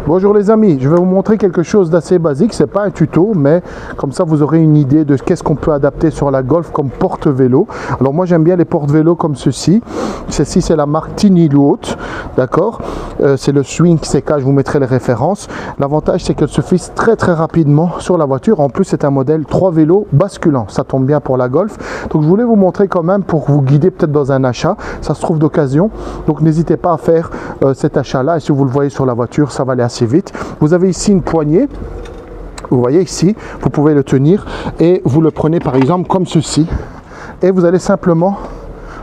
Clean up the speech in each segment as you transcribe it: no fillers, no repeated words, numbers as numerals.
Bonjour les amis, je vais vous montrer quelque chose d'assez basique, c'est pas un tuto, mais comme ça vous aurez une idée de qu'est-ce qu'on peut adapter sur la Golf comme porte-vélo. Alors moi j'aime bien les porte-vélos comme ceci. Ceci c'est la marque Tiny Loot, d'accord, c'est le Swing CK, je vous mettrai les références. L'avantage c'est qu'elle se fixe très rapidement sur la voiture. En plus c'est un modèle 3 vélos basculant, ça tombe bien pour la Golf. Donc je voulais vous montrer quand même pour vous guider peut-être dans un achat, ça se trouve d'occasion. Donc n'hésitez pas à faire cet achat là, et si vous le voyez sur la voiture ça va aller assez vite. Vous avez ici une poignée, vous voyez ici, vous pouvez le tenir et vous le prenez par exemple comme ceci et vous allez simplement,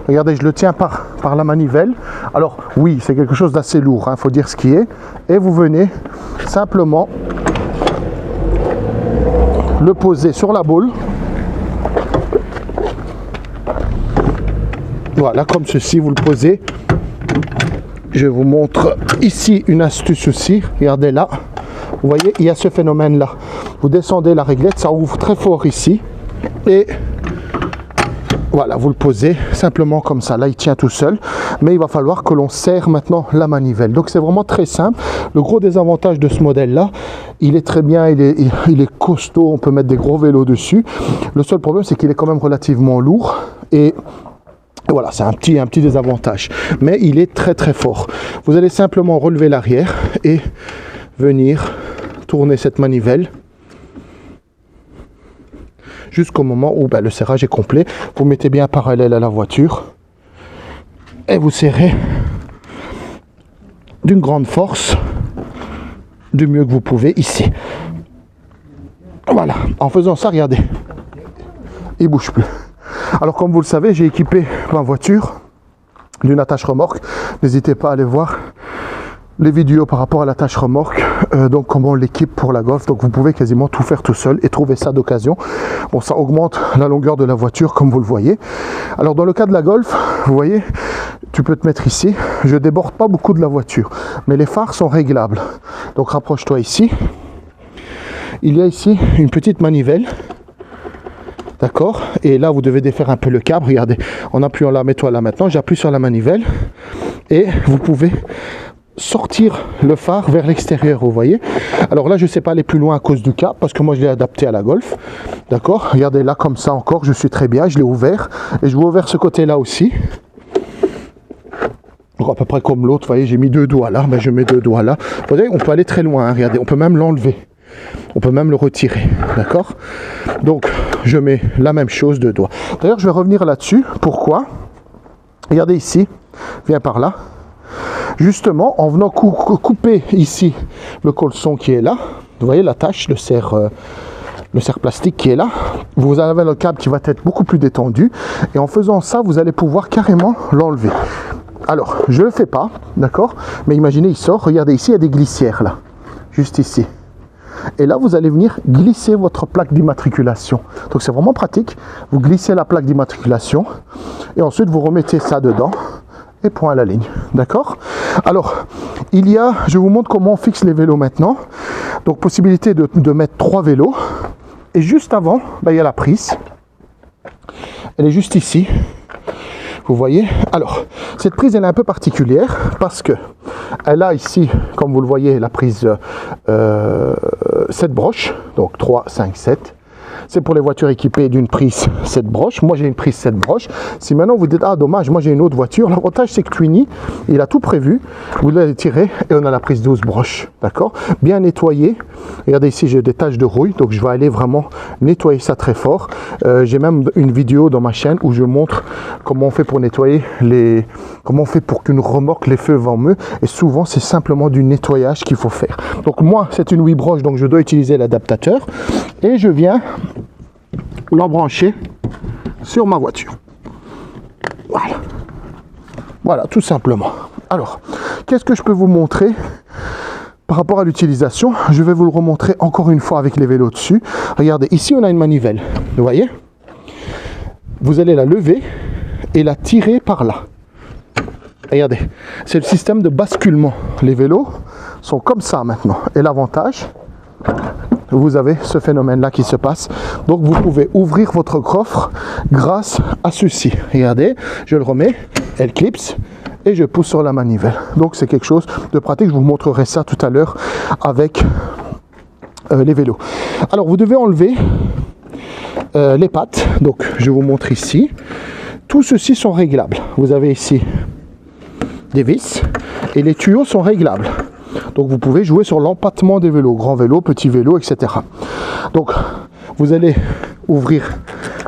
regardez, je le tiens par la manivelle. Alors oui, c'est quelque chose d'assez lourd, faut dire ce qui est, et vous venez simplement le poser sur la boule. Voilà, comme ceci, vous le posez. Je vous montre ici une astuce aussi. Regardez là. Vous voyez, il y a ce phénomène-là. Vous descendez la réglette, ça ouvre très fort ici. Et voilà, vous le posez simplement comme ça. Là, il tient tout seul. Mais il va falloir que l'on serre maintenant la manivelle. Donc, c'est vraiment très simple. Le gros désavantage de ce modèle-là, il est très bien, il est costaud. On peut mettre des gros vélos dessus. Le seul problème, c'est qu'il est quand même relativement lourd. Et voilà, c'est un petit désavantage, mais il est très fort. Vous allez simplement relever l'arrière et venir tourner cette manivelle jusqu'au moment où le serrage est complet. Vous mettez bien parallèle à la voiture et vous serrez d'une grande force, du mieux que vous pouvez ici. Voilà, en faisant ça, regardez, il ne bouge plus. Alors comme vous le savez, j'ai équipé ma voiture d'une attache remorque. N'hésitez pas à aller voir les vidéos par rapport à l'attache remorque, donc comment on l'équipe pour la Golf. Donc vous pouvez quasiment tout faire tout seul et trouver ça d'occasion. Bon, ça augmente la longueur de la voiture comme vous le voyez. Alors dans le cas de la Golf, vous voyez, tu peux te mettre ici. Je déborde pas beaucoup de la voiture, mais les phares sont réglables. Donc rapproche-toi ici. Il y a ici une petite manivelle. D'accord, et là vous devez défaire un peu le câble. Regardez, en appuyant là, mets-toi là maintenant, j'appuie sur la manivelle et vous pouvez sortir le phare vers l'extérieur, vous voyez. Alors là je ne sais pas aller plus loin à cause du câble parce que moi je l'ai adapté à la Golf. D'accord, regardez là comme ça encore, je suis très bien, je l'ai ouvert et je vais ouvrir ce côté là aussi. Donc à peu près comme l'autre, vous voyez, j'ai mis 2 doigts là, mais je mets 2 doigts là. Vous voyez, on peut aller très loin, regardez, on peut même l'enlever. On peut même le retirer, d'accord? Donc, je mets la même chose, 2 doigts. D'ailleurs, je vais revenir là-dessus. Pourquoi? Regardez ici, viens par là. Justement, en venant couper ici le colson qui est là, vous voyez l'attache, le serre plastique qui est là, vous avez le câble qui va être beaucoup plus détendu. Et en faisant ça, vous allez pouvoir carrément l'enlever. Alors, je ne le fais pas, d'accord? Mais imaginez, il sort. Regardez ici, il y a des glissières là, juste ici. Et là, vous allez venir glisser votre plaque d'immatriculation. Donc, c'est vraiment pratique. Vous glissez la plaque d'immatriculation et ensuite, vous remettez ça dedans et point à la ligne. D'accord? Alors, je vous montre comment on fixe les vélos maintenant. Donc, possibilité de mettre 3 vélos. Et juste avant, il y a la prise. Elle est juste ici. Vous voyez? Alors, cette prise, elle est un peu particulière parce que elle a ici, comme vous le voyez, la prise 7 broches, donc 3, 5, 7. C'est pour les voitures équipées d'une prise 7 broches. Moi, j'ai une prise 7 broches. Si maintenant vous dites, ah dommage, moi j'ai une autre voiture, l'avantage c'est que Twinny, il a tout prévu. Vous l'avez tiré et on a la prise 12 broches. D'accord? Bien nettoyé. Regardez ici, j'ai des taches de rouille, donc je vais aller vraiment nettoyer ça très fort. J'ai même une vidéo dans ma chaîne où je montre comment on fait pour nettoyer comment on fait pour qu'une remorque les feux vent mieux. Et souvent, c'est simplement du nettoyage qu'il faut faire. Donc moi, c'est une 8 broches, donc je dois utiliser l'adaptateur. Et je viens l'embrancher sur ma voiture. Voilà, tout simplement. Alors, qu'est-ce que je peux vous montrer par rapport à l'utilisation? Je vais vous le remontrer encore une fois avec les vélos dessus. Regardez, ici on a une manivelle, vous voyez? Vous allez la lever et la tirer par là. Regardez, c'est le système de basculement. Les vélos sont comme ça maintenant. Et l'avantage, vous avez ce phénomène-là qui se passe. Donc vous pouvez ouvrir votre coffre grâce à ceci. Regardez, je le remets, elle clipse et je pousse sur la manivelle. Donc c'est quelque chose de pratique, je vous montrerai ça tout à l'heure avec les vélos. Alors vous devez enlever les pattes, donc je vous montre ici. Tous ceux-ci sont réglables. Vous avez ici des vis et les tuyaux sont réglables. Donc vous pouvez jouer sur l'empattement des vélos, grand vélo, petit vélo, etc. Donc vous allez ouvrir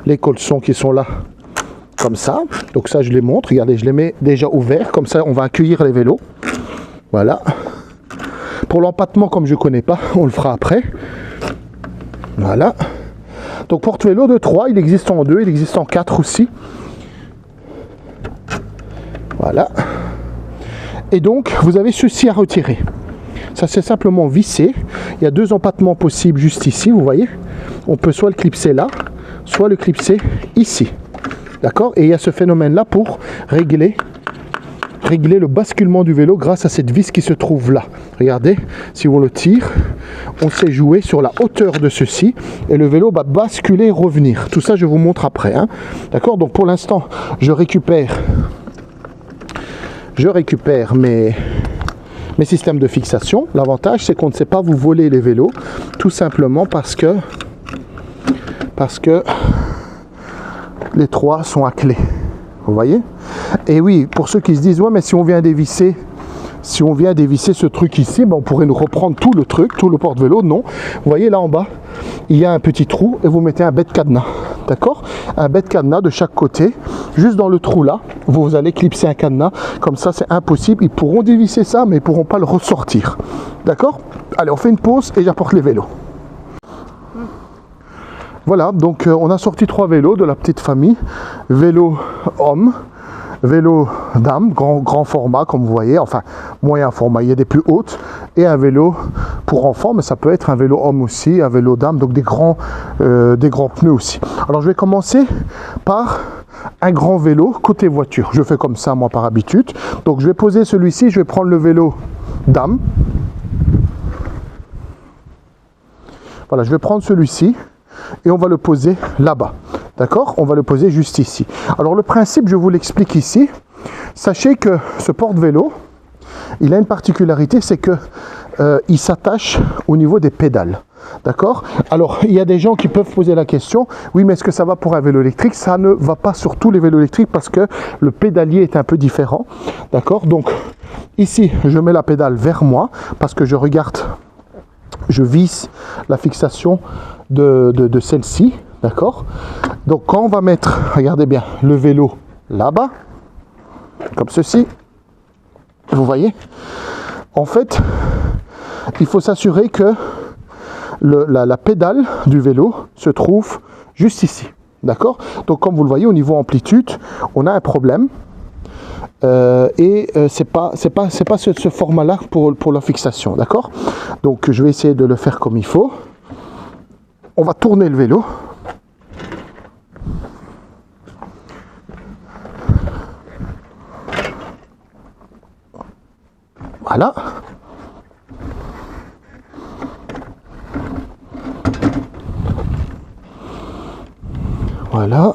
les colçons qui sont là, comme ça. Donc ça je les montre, regardez, je les mets déjà ouverts, comme ça on va accueillir les vélos. Voilà. Pour l'empattement, comme je ne connais pas, on le fera après. Voilà. Donc porte-vélo de 3, il existe en 2, il existe en 4 aussi. Voilà. Et donc vous avez ceci à retirer. Ça c'est simplement vissé. Il y a 2 empattements possibles juste ici, vous voyez. On peut soit le clipser là, soit le clipser ici. D'accord? Et il y a ce phénomène-là pour régler le basculement du vélo grâce à cette vis qui se trouve là. Regardez, si on le tire, on sait jouer sur la hauteur de ceci et le vélo va basculer et revenir. Tout ça, je vous montre après. Hein. D'accord? Donc pour l'instant, je récupère mes systèmes de fixation. L'avantage, c'est qu'on ne sait pas vous voler les vélos, tout simplement parce que les 3 sont à clé. Vous voyez? Et oui, pour ceux qui se disent, ouais, mais si on vient dévisser ce truc ici, ben on pourrait nous reprendre tout le truc, tout le porte-vélo. Non. Vous voyez là en bas, il y a un petit trou et vous mettez un bête cadenas. D'accord? Un bête cadenas de chaque côté. Juste dans le trou là, vous allez clipser un cadenas. Comme ça, c'est impossible. Ils pourront dévisser ça, mais ils ne pourront pas le ressortir. D'accord? Allez, on fait une pause et j'apporte les vélos. Voilà, donc on a sorti 3 vélos de la petite famille. Vélo homme, vélo dame, grand format comme vous voyez, enfin moyen format, il y a des plus hautes, et un vélo pour enfants, mais ça peut être un vélo homme aussi, un vélo dame, donc des grands pneus aussi. Alors je vais commencer par un grand vélo côté voiture. Je fais comme ça moi par habitude. Donc je vais poser celui-ci, je vais prendre le vélo dame. Voilà, je vais prendre celui-ci. Et on va le poser là-bas, d'accord? On va le poser juste ici. Alors le principe, je vous l'explique ici. Sachez que ce porte-vélo, il a une particularité, c'est que il s'attache au niveau des pédales, d'accord? Alors il y a des gens qui peuvent poser la question, oui, mais est-ce que ça va pour un vélo électrique? Ça ne va pas sur tous les vélos électriques parce que le pédalier est un peu différent, d'accord? Donc ici, je mets la pédale vers moi parce que je regarde, je visse la fixation de celle-ci, d'accord? Donc quand on va mettre, regardez bien, le vélo là-bas, comme ceci, vous voyez, en fait, il faut s'assurer que la pédale du vélo se trouve juste ici, d'accord? Donc comme vous le voyez, au niveau amplitude, on a un problème. C'est pas ce format-là pour la fixation, d'accord? Donc je vais essayer de le faire comme il faut. On va tourner le vélo. Voilà. Voilà.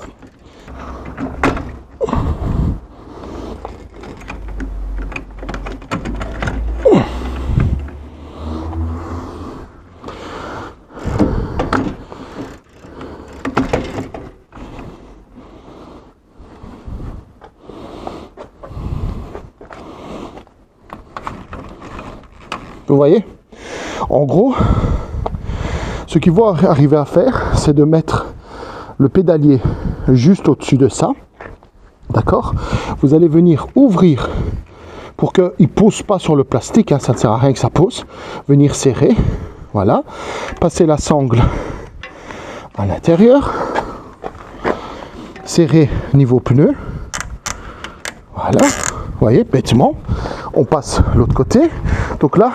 Vous voyez? En gros, ce qu'il faut arriver à faire, c'est de mettre le pédalier juste au-dessus de ça. D'accord? Vous allez venir ouvrir pour qu'il ne pose pas sur le plastique, hein, ça ne sert à rien que ça pose. Venir serrer, voilà. Passer la sangle à l'intérieur. Serrer niveau pneu. Voilà. Vous voyez, bêtement. On passe l'autre côté. Donc là,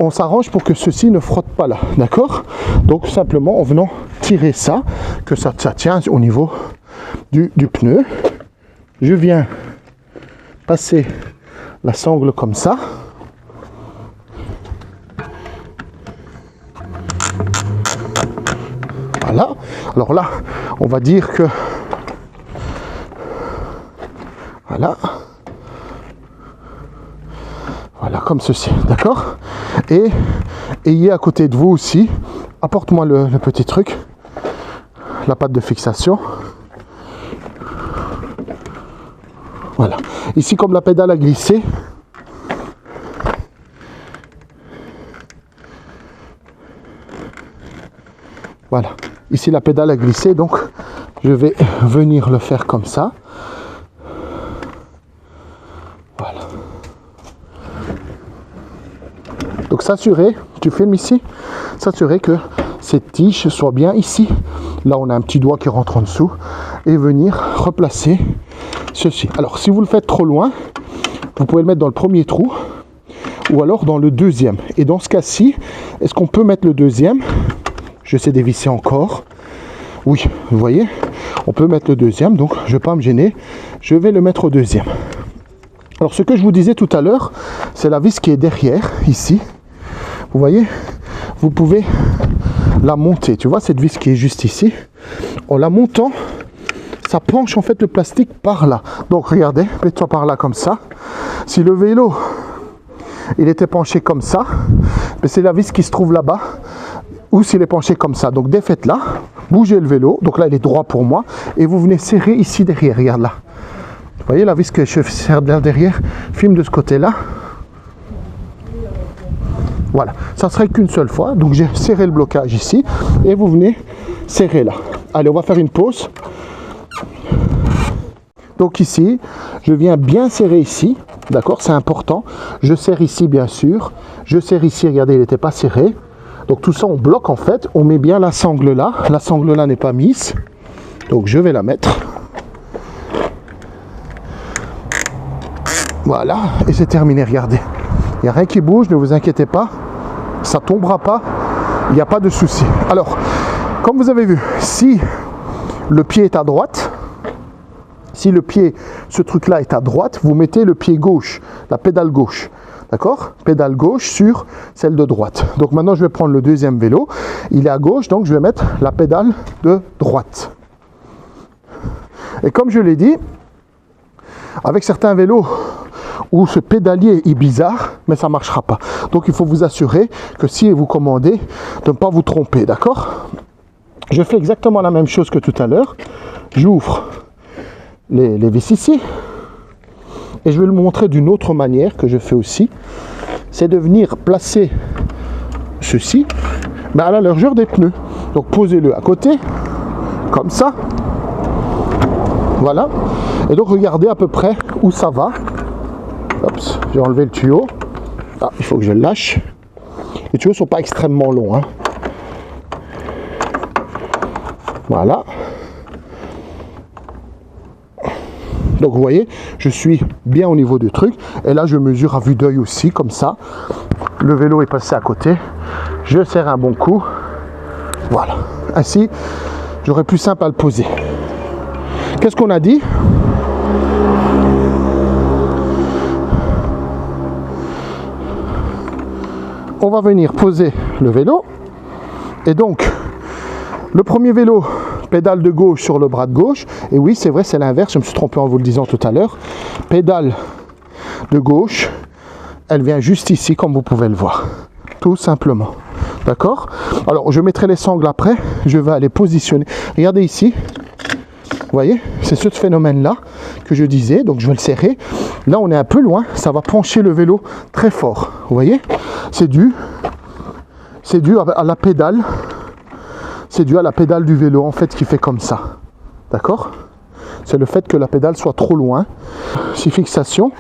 on s'arrange pour que ceci ne frotte pas là, d'accord? Donc simplement en venant tirer ça, que ça tient au niveau du pneu. Je viens passer la sangle comme ça. Voilà. Alors là, on va dire que voilà. comme ceci, d'accord? Et ayez à côté de vous aussi, apporte-moi le petit truc, la patte de fixation. Voilà. Ici, comme la pédale a glissé, voilà. Ici, la pédale a glissé, donc je vais venir le faire comme ça. Voilà. Donc s'assurer, tu filmes ici, s'assurer que cette tige soit bien ici. Là, on a un petit doigt qui rentre en dessous. Et venir replacer ceci. Alors, si vous le faites trop loin, vous pouvez le mettre dans le premier trou ou alors dans le deuxième. Et dans ce cas-ci, est-ce qu'on peut mettre le deuxième? Je sais dévisser encore. Oui, vous voyez, on peut mettre le deuxième, donc je ne vais pas me gêner. Je vais le mettre au deuxième. Alors, ce que je vous disais tout à l'heure, c'est la vis qui est derrière, ici. Vous voyez, vous pouvez la monter. Tu vois, cette vis qui est juste ici. En la montant, ça penche en fait le plastique par là. Donc, regardez, mets-toi par là comme ça. Si le vélo, il était penché comme ça, c'est la vis qui se trouve là-bas. Ou s'il est penché comme ça. Donc, défaites-la, bougez le vélo. Donc là, il est droit pour moi. Et vous venez serrer ici derrière. Regarde là. Vous voyez la vis que je serre là derrière? Filme de ce côté-là. Voilà. Ça serait qu'une seule fois. Donc, j'ai serré le blocage ici. Et vous venez serrer là. Allez, on va faire une pause. Donc ici, je viens bien serrer ici. D'accord? C'est important. Je serre ici, bien sûr. Je serre ici. Regardez, il n'était pas serré. Donc tout ça, on bloque en fait, on met bien la sangle là. La sangle là n'est pas mise. Donc je vais la mettre. Voilà, et c'est terminé, regardez. Il n'y a rien qui bouge, ne vous inquiétez pas. Ça ne tombera pas, il n'y a pas de souci. Alors, comme vous avez vu, si le pied est à droite, si le pied, ce truc-là est à droite, vous mettez le pied gauche, la pédale gauche. D'accord? Pédale gauche sur celle de droite. Donc maintenant, je vais prendre le deuxième vélo. Il est à gauche, donc je vais mettre la pédale de droite. Et comme je l'ai dit, avec certains vélos où ce pédalier est bizarre, mais ça ne marchera pas. Donc il faut vous assurer que si vous commandez, de ne pas vous tromper. D'accord? Je fais exactement la même chose que tout à l'heure. J'ouvre les vis ici. Et je vais le montrer d'une autre manière que je fais aussi. C'est de venir placer ceci à la largeur des pneus. Donc posez-le à côté, comme ça. Voilà. Et donc regardez à peu près où ça va. Oups, j'ai enlevé le tuyau. Ah, il faut que je le lâche. Les tuyaux ne sont pas extrêmement longs. Hein. Voilà. Donc vous voyez, je suis bien au niveau du truc. Et là, je mesure à vue d'œil aussi, comme ça. Le vélo est passé à côté. Je serre un bon coup. Voilà. Ainsi, j'aurai plus simple à le poser. Qu'est-ce qu'on a dit? On va venir poser le vélo. Et donc, le premier vélo, pédale de gauche sur le bras de gauche. Et oui, c'est vrai, c'est l'inverse. Je me suis trompé en vous le disant tout à l'heure. Pédale de gauche. Elle vient juste ici, comme vous pouvez le voir. Tout simplement. D'accord? Alors, je mettrai les sangles après. Je vais aller positionner. Regardez ici. Vous voyez? C'est ce phénomène-là que je disais. Donc, je vais le serrer. Là, on est un peu loin. Ça va pencher le vélo très fort. Vous voyez? C'est dû à la pédale. C'est dû à la pédale du vélo, en fait, qui fait comme ça. D'accord? C'est le fait que la pédale soit trop loin. C'est fixation.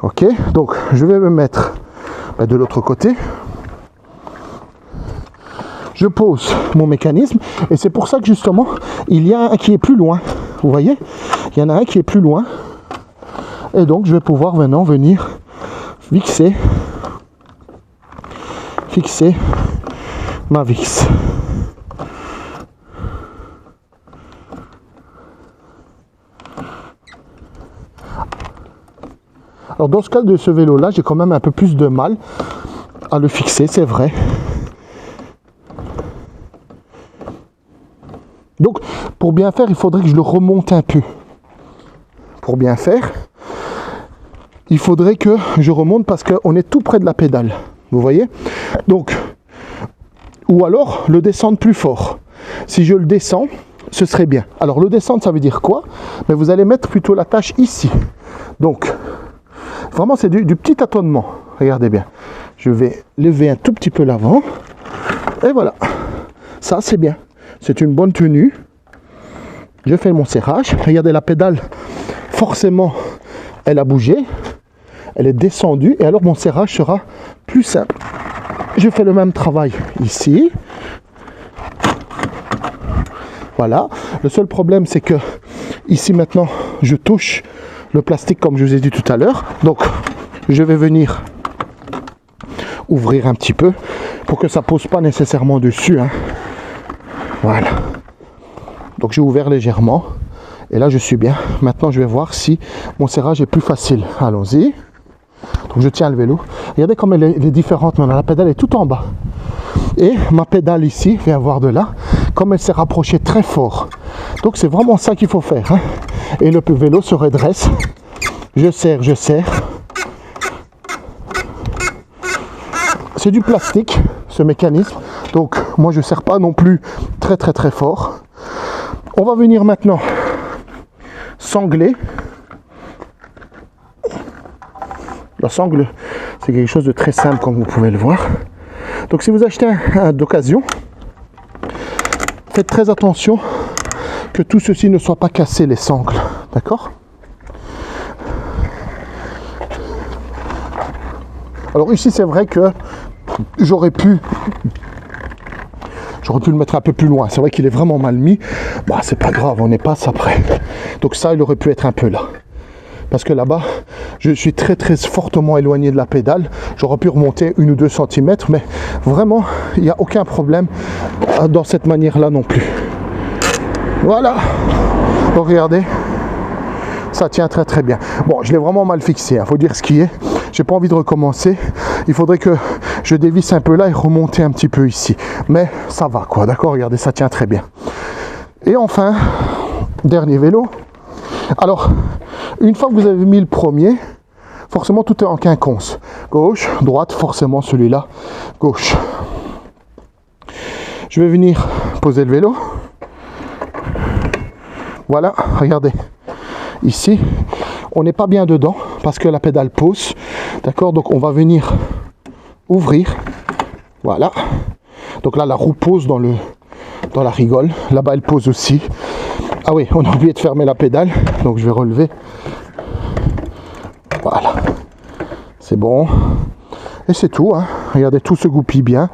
Ok, donc je vais me mettre de l'autre côté. Je pose mon mécanisme. Et c'est pour ça que, justement, il y a un qui est plus loin. Vous voyez? Il y en a un qui est plus loin. Et donc, je vais pouvoir maintenant venir fixer ma vis. Alors dans ce cas de ce vélo là, j'ai quand même un peu plus de mal à le fixer, c'est vrai. Donc pour bien faire, il faudrait que je le remonte un peu. Pour bien faire, il faudrait que je remonte parce qu'on est tout près de la pédale. Vous voyez? Donc, ou alors le descendre plus fort. Si je le descends, ce serait bien. Alors le descendre, ça veut dire quoi? Mais vous allez mettre plutôt la tâche ici. Donc, vraiment c'est du petit tâtonnement. Regardez bien. Je vais lever un tout petit peu l'avant. Et voilà. Ça, c'est bien. C'est une bonne tenue. Je fais mon serrage. Regardez la pédale. Forcément, elle a bougé. Elle est descendue. Et alors, mon serrage sera plus simple. Je fais le même travail ici. Voilà. Le seul problème, c'est que ici, maintenant, je touche le plastique comme je vous ai dit tout à l'heure. Donc, je vais venir ouvrir un petit peu pour que ça ne pose pas nécessairement dessus. Hein. Voilà. Donc, j'ai ouvert légèrement. Et là, je suis bien. Maintenant, je vais voir si mon serrage est plus facile. Allons-y. Donc, je tiens le vélo. Regardez comme elle est différente maintenant. La pédale est tout en bas. Et ma pédale ici, viens voir de là, comme elle s'est rapprochée très fort. Donc, c'est vraiment ça qu'il faut faire. Hein. Et le vélo se redresse. Je serre, je serre. C'est du plastique, ce mécanisme. Donc, moi, je ne serre pas non plus très, très, très fort. On va venir maintenant sangler. La sangle, c'est quelque chose de très simple, comme vous pouvez le voir. Donc, si vous achetez un d'occasion, faites très attention que tout ceci ne soit pas cassé, les sangles. D'accord ? Alors ici, c'est vrai que j'aurais pu le mettre un peu plus loin. C'est vrai qu'il est vraiment mal mis. Bah, c'est pas grave, on est pas après. Donc ça, il aurait pu être un peu là. Parce que là-bas, je suis très très fortement éloigné de la pédale. J'aurais pu remonter 1 ou 2 cm, mais vraiment, il n'y a aucun problème dans cette manière-là non plus. Voilà. Donc regardez, ça tient très très bien. Bon, je l'ai vraiment mal fixé, faut dire ce qui est. J'ai pas envie de recommencer. Il faudrait que je dévisse un peu là et remonter un petit peu ici. Mais ça va quoi, d'accord? Regardez, ça tient très bien. Et enfin, dernier vélo. Alors, une fois que vous avez mis le premier, forcément tout est en quinconce. Gauche, droite, forcément celui-là, gauche. Je vais venir poser le vélo. Voilà, regardez. Ici, on n'est pas bien dedans parce que la pédale pose. D'accord, donc on va venir ouvrir. Voilà. Donc là, la roue pose dans la rigole. Là-bas, elle pose aussi. Ah oui, on a oublié de fermer la pédale. Donc je vais relever. Voilà. C'est bon. Et c'est tout. Hein. Regardez, tout se goupille bien.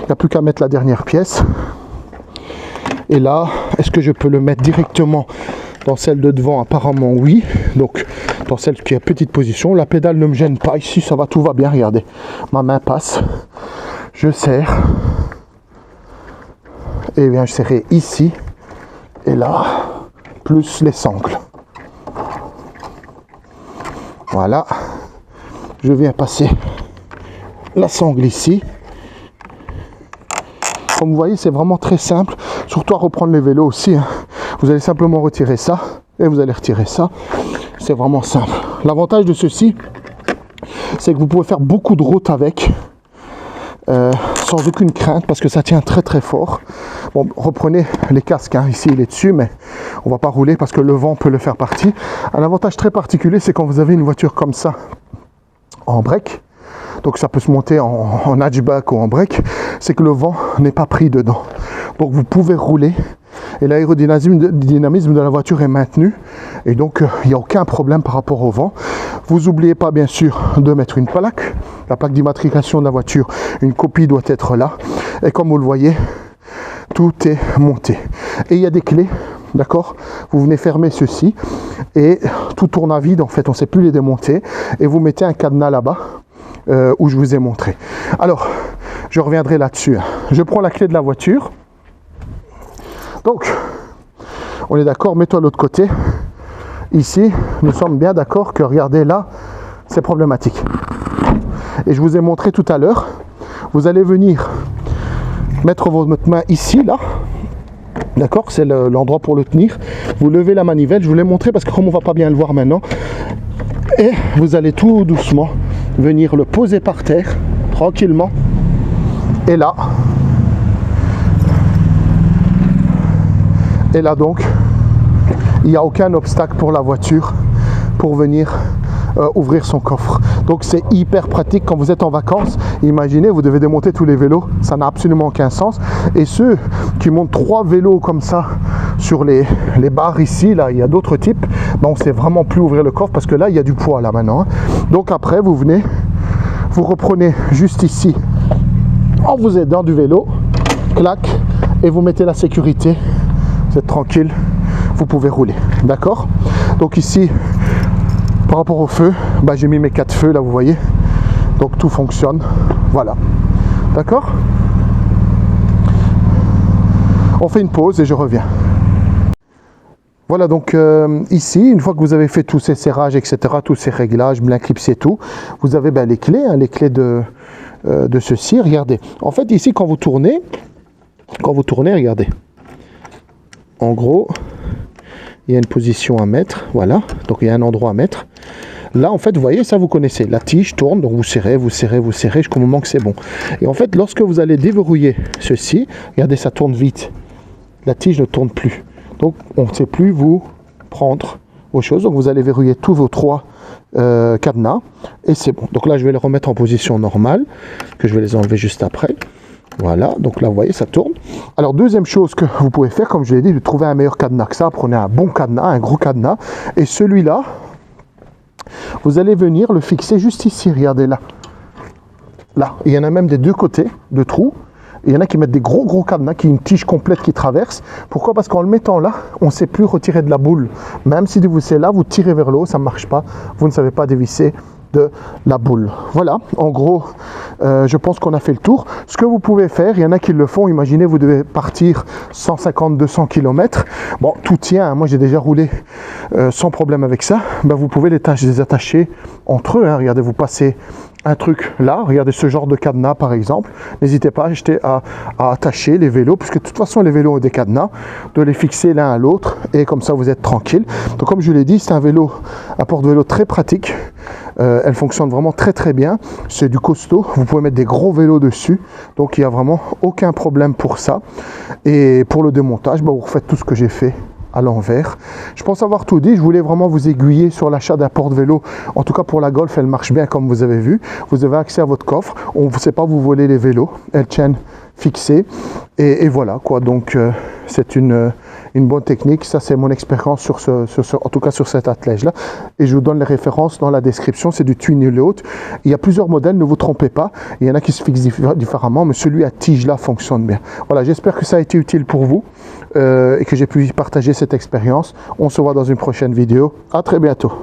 Il n'y a plus qu'à mettre la dernière pièce. Et là, est-ce que je peux le mettre directement dans celle de devant? Apparemment oui. Donc dans celle qui est petite position, la pédale ne me gêne pas. Ici ça va, tout va bien. Regardez, ma main passe. Je serre. Et bien je serrai ici et là, plus les sangles. Voilà. Je viens passer la sangle ici. Comme vous voyez, c'est vraiment très simple. Surtout à reprendre les vélos aussi. Hein. Vous allez simplement retirer ça et vous allez retirer ça. C'est vraiment simple. L'avantage de ceci, c'est que vous pouvez faire beaucoup de route avec sans aucune crainte parce que ça tient très très fort. Bon, reprenez les casques. Hein. Ici, il est dessus, mais on ne va pas rouler parce que le vent peut le faire partie. Un avantage très particulier, c'est quand vous avez une voiture comme ça en break. Donc ça peut se monter en hatchback ou en break, c'est que le vent n'est pas pris dedans. Donc vous pouvez rouler et l'aérodynamisme de la voiture est maintenu. Et donc il n'y a aucun problème par rapport au vent. Vous n'oubliez pas bien sûr de mettre une plaque. La plaque d'immatriculation de la voiture, une copie doit être là. Et comme vous le voyez, tout est monté. Et il y a des clés, d'accord? Vous venez fermer ceci et tout tourne à vide en fait, on ne sait plus les démonter. Et vous mettez un cadenas là-bas. Où je vous ai montré. Alors, je reviendrai là-dessus. Je prends la clé de la voiture. Donc, on est d'accord, mets-toi de l'autre côté. Ici, nous sommes bien d'accord que, regardez là, c'est problématique. Et je vous ai montré tout à l'heure, vous allez venir mettre votre main ici, là. D'accord, c'est l'endroit pour le tenir. Vous levez la manivelle, je vous l'ai montré parce que comme on ne va pas bien le voir maintenant, Et vous allez tout doucement venir le poser par terre, tranquillement. Et là donc, il n'y a aucun obstacle pour la voiture pour venir ouvrir son coffre. Donc c'est hyper pratique quand vous êtes en vacances. Imaginez, vous devez démonter tous les vélos, ça n'a absolument aucun sens. Et ceux qui montent 3 vélos comme ça sur les barres ici, là, il y a d'autres types, ben on ne sait vraiment plus ouvrir le coffre parce que là, il y a du poids là maintenant. Donc après, vous venez, vous reprenez juste ici en vous aidant du vélo, clac, et vous mettez la sécurité. Vous êtes tranquille, vous pouvez rouler, d'accord? Donc ici, par rapport au feu, bah, j'ai mis mes 4 feux là, vous voyez, donc tout fonctionne, voilà, d'accord? On fait une pause et je reviens. Voilà, donc ici, une fois que vous avez fait tous ces serrages, etc., tous ces réglages, bien clipsé tout, vous avez les clés, hein, les clés de ceci. Regardez, en fait ici, quand vous tournez, regardez, en gros, il y a une position à mettre, voilà, donc il y a un endroit à mettre. Là, en fait, vous voyez, ça vous connaissez, la tige tourne, donc vous serrez jusqu'au moment que c'est bon. Et en fait, lorsque vous allez déverrouiller ceci, regardez, ça tourne vite, la tige ne tourne plus. Donc, on ne sait plus vous prendre vos choses, donc vous allez verrouiller tous vos 3 cadenas, et c'est bon. Donc là, je vais les remettre en position normale, que je vais les enlever juste après. Voilà, donc là vous voyez ça tourne. Alors deuxième chose que vous pouvez faire, comme je l'ai dit, de trouver un meilleur cadenas que ça. Prenez un bon cadenas, un gros cadenas. Et celui-là, vous allez venir le fixer juste ici, regardez là. Là, il y en a même des 2 côtés de trous. Il y en a qui mettent des gros cadenas, qui ont une tige complète qui traverse. Pourquoi? Parce qu'en le mettant là, on ne sait plus retirer de la boule. Même si vous êtes là, vous tirez vers le haut, ça ne marche pas. Vous ne savez pas dévisser de la boule. Voilà, en gros, je pense qu'on a fait le tour. Ce que vous pouvez faire, il y en a qui le font, imaginez vous devez partir 150-200 km. Bon, tout tient, hein. Moi j'ai déjà roulé sans problème avec ça. Ben, vous pouvez les attacher entre eux, hein. Regardez, vous passez un truc là, regardez ce genre de cadenas par exemple. N'hésitez pas à attacher les vélos, puisque de toute façon les vélos ont des cadenas, de les fixer l'un à l'autre, et comme ça vous êtes tranquille. Donc comme je l'ai dit, c'est un porte-vélo très pratique. Elle fonctionne vraiment très bien, c'est du costaud, vous pouvez mettre des gros vélos dessus, donc il n'y a vraiment aucun problème pour ça. Et pour le démontage, vous refaites tout ce que j'ai fait à l'envers. Je pense avoir tout dit, je voulais vraiment vous aiguiller sur l'achat d'un porte-vélo. En tout cas pour la Golf, elle marche bien comme vous avez vu. Vous avez accès à votre coffre, on ne sait pas vous voler les vélos, elles tiennent fixées, et voilà quoi. Donc c'est une bonne technique. Ça c'est mon expérience en tout cas sur cet attelage là, et je vous donne les références dans la description. C'est du Twin Ulot. Il y a plusieurs modèles, ne vous trompez pas, il y en a qui se fixent différemment, mais celui à tige là fonctionne bien. Voilà, j'espère que ça a été utile pour vous et que j'ai pu partager cette expérience. On se voit dans une prochaine vidéo. À très bientôt.